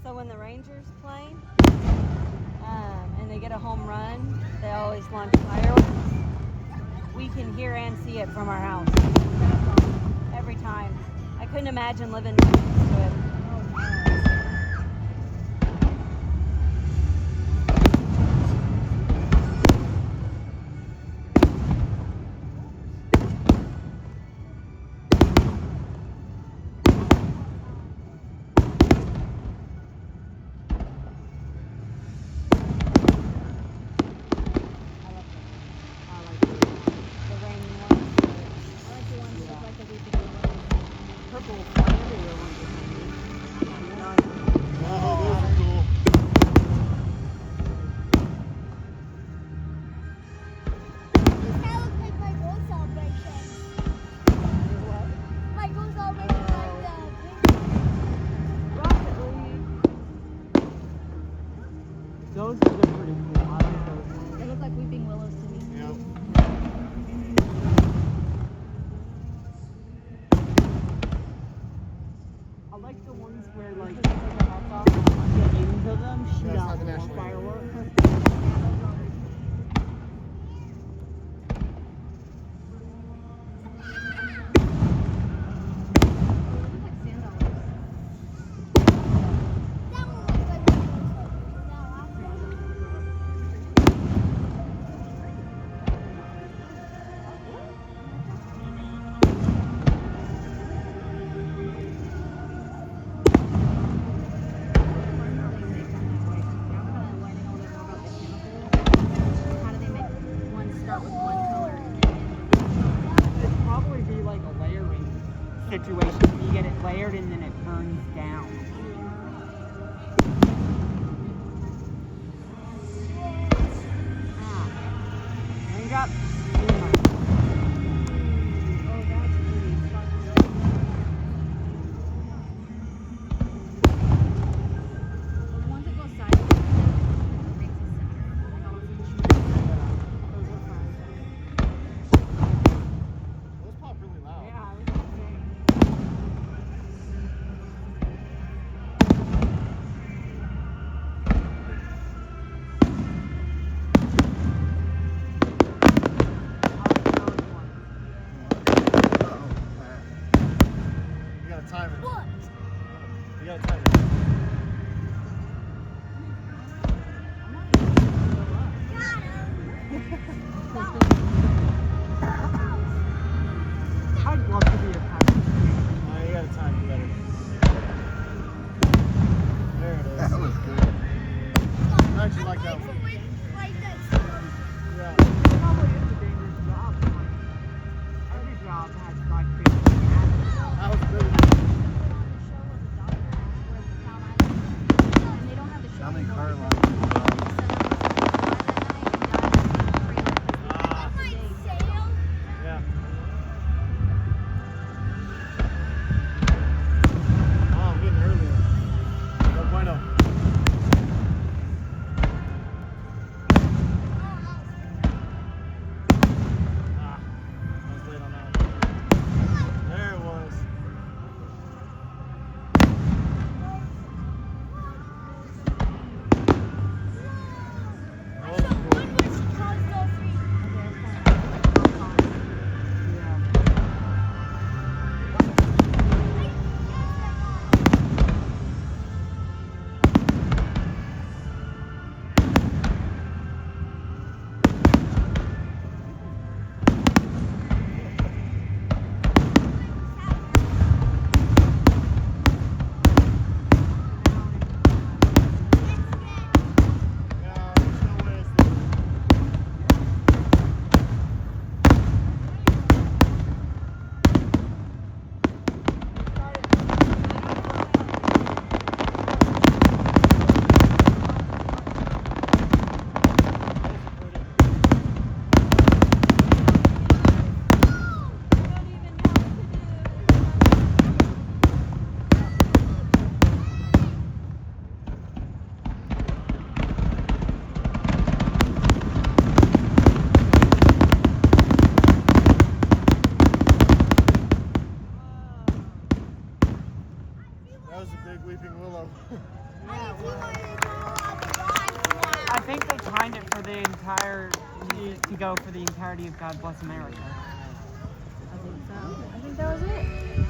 So when the Rangers play and they get a home run, they always launch fireworks. We can hear and see it from our house every time. I couldn't imagine living next to it. Those are pretty cool. I like those. They look like weeping willows to me. Yep. I like the ones where like the ends of them shoot That's out not the more national anthem. fireworks. It'd probably be like a layering situation. You get it layered and then it burns down. Raindrop. Those pop really loud. Yeah, I was gonna say. You gotta time it. What? You gotta time it. I'd love to be a pilot. You gotta time it better. There it is. That was good. I actually like that one. Yeah. It probably is a dangerous job. Every job has like crazy hazards. That was really How many car lines? Yeah. Oh, I'm getting earlier. No bueno. That was a big weeping willow. I think they timed it for the entire to go for the entirety of God Bless America. I think so. I think that was it.